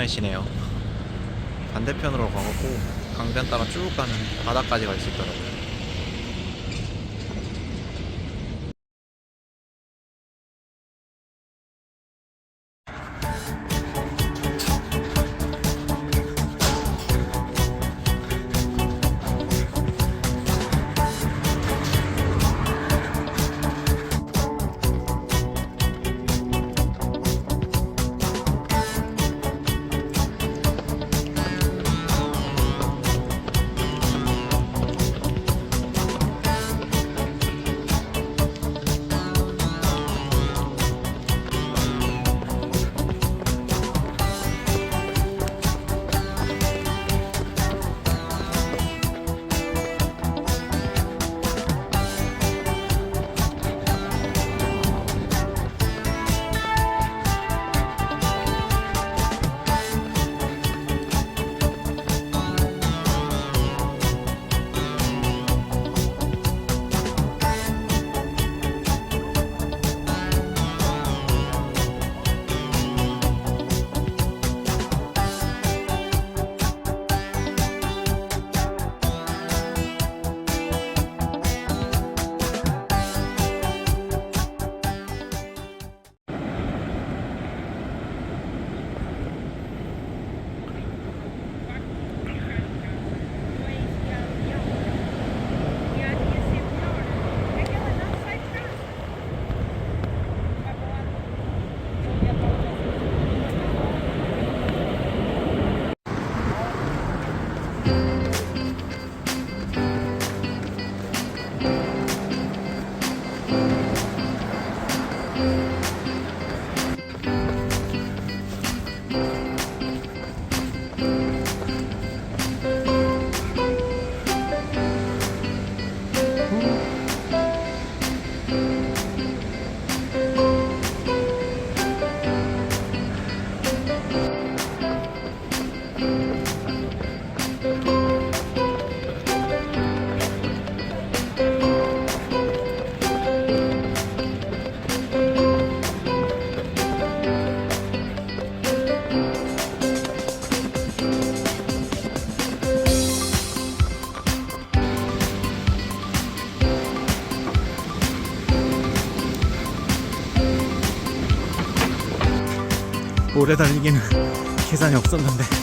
날씨네요. 반대편으로 가고 강변 따라 쭉 가면 바다까지 갈 수 있더라고요. 오래 달리기는 계산이 없었는데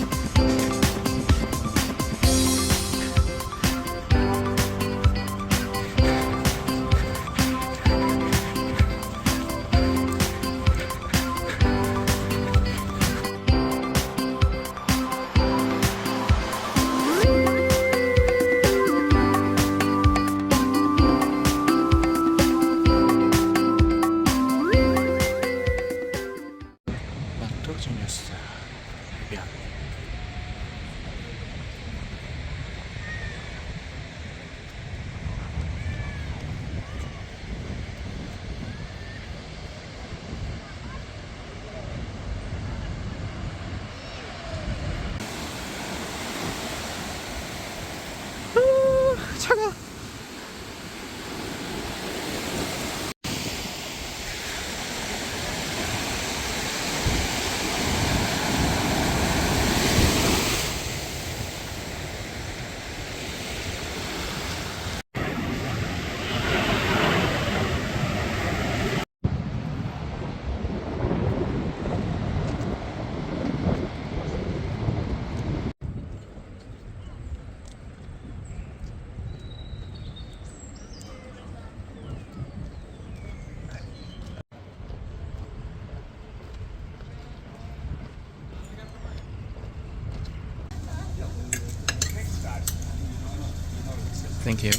맛도중이었어요. 미안. 차가. Thank you.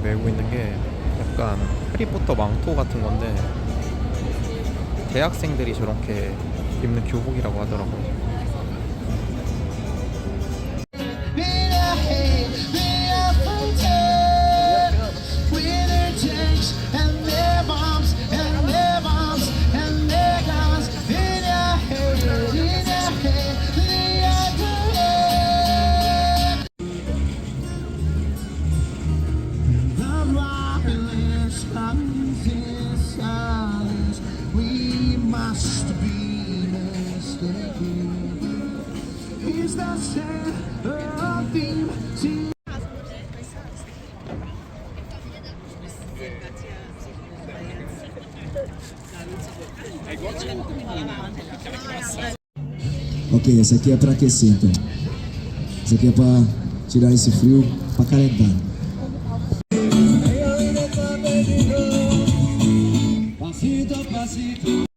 메고 있는 게 약간 해리포터 망토 같은 건데 대학생들이 저렇게 입는 교복이라고 하더라고요. Ok, essa aqui é para aquecer então. Essa aqui é para tirar esse frio, para calentar. Pasito a pasito.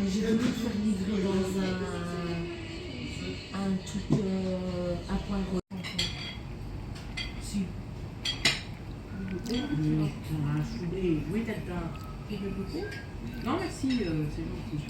Je vais faire livrer dans un truc à point relevé. Si. Oui, d'accord. Tu veux goûter? Non, merci, c'est gentil.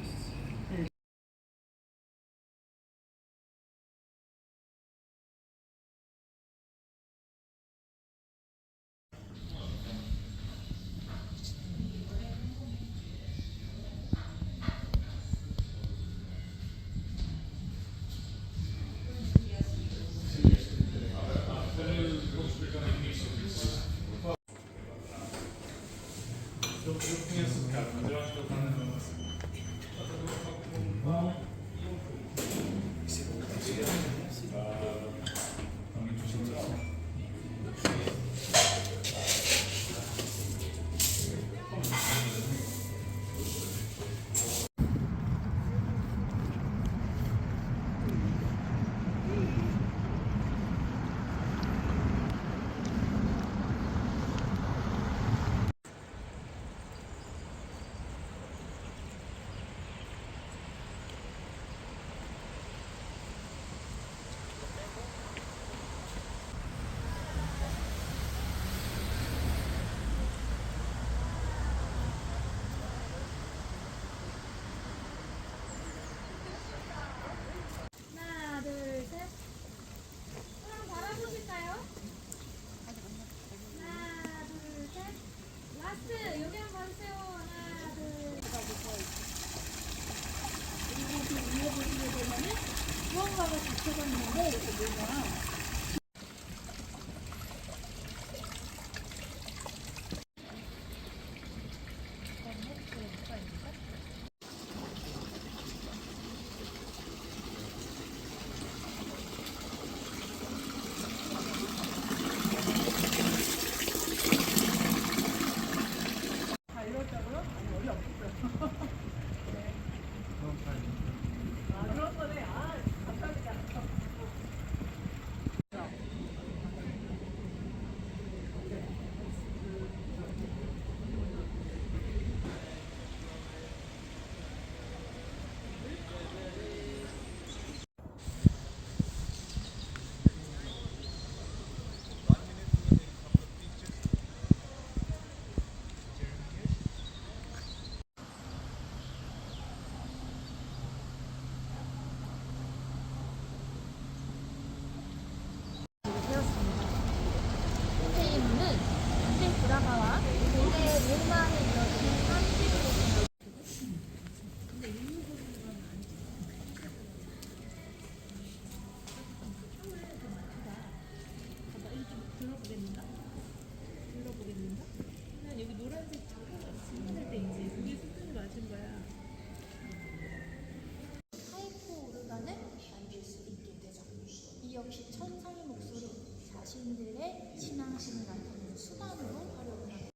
Eu conheço o cara, mas eu acho que eu tava 테이블은 안데 브라가와 고대 로마에 이뤄진 한식으로 하이코 오르간을 만들 수 있게 되죠. 이 역시 천사의 목소리, 자신들의 신앙심을 나타내는 수단으로 활용을 합니다.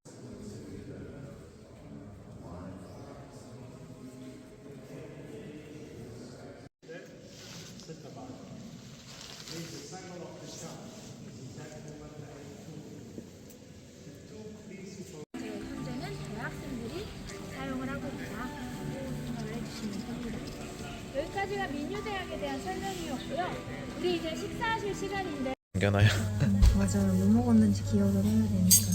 현재는 대학생들이 사용을 하고 있다. 생각을 해주시면 됩니다. 여기까지가 민유대학에 대한 설명이었고요. 우리 이제 식사하실 시간인데. 당겨나요. 맞아요. 뭐 먹었는지 기억을 해야 되니까.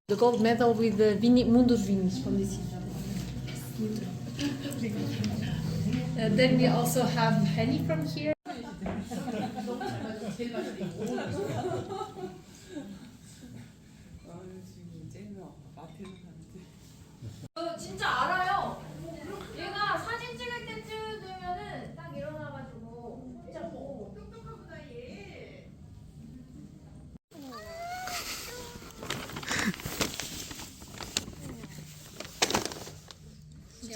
The gold medal with the Mundus Vinhos from this year. Then we also have honey from here. 진짜 알아요. 얘가 사진 찍을 때쯤 되면은 딱 일어나가지고 손잡고. 똑똑하구나 얘.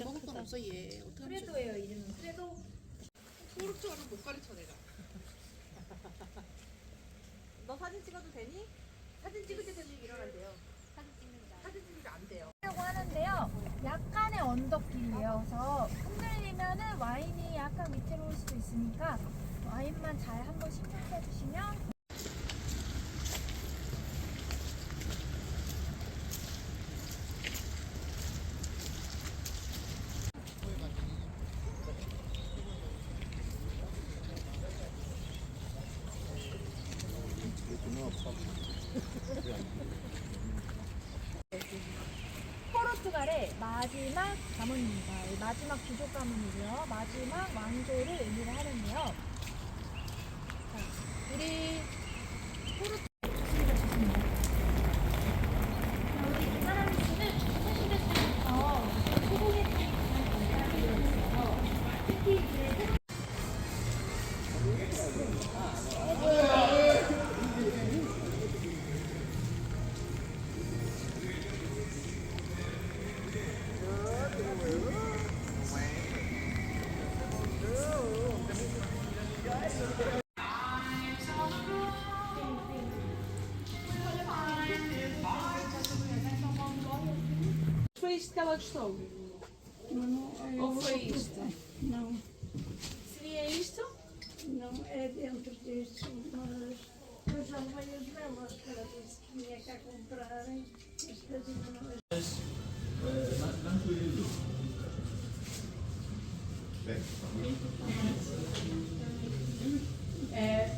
먹을 건 없어 얘. 크레도예요 이름은 크레도. 포르투갈은 못 가르쳐 내가. 너 사진 찍어도 되니? 사진 찍을 때도 일어난대요. 사진 찍으면 안 돼요. 라고 하는데요. 약간의 언덕길이에요. 그래서 흔들리면은 와인이 약간 위태로울 수도 있으니까 와인만 잘 한번 신경 써주시면. 포르투갈의 마지막 가문입니다. 이 마지막 귀족 가문이고요. 마지막 왕조를 의미를 하는데요. 자, 우리 포르투갈 좋습니다. 자, 우리 이사람 씨는 사실은 소고기 많이 이루어졌어요. 특히 이제 Foi isto que ela gostou? Ou foi isto? Não, Seria isto? não é dentro disso, mas depois já veio as velas, que ela disse que vinha cá comprarem, estas ainda não é.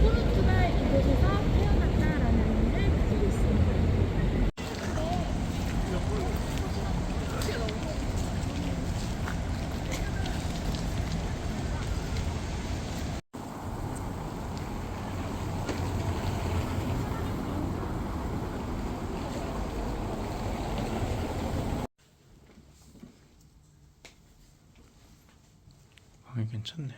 포르투갈 이곳에서 태어났다라는 의미를 가지고 있습니다. 괜찮네.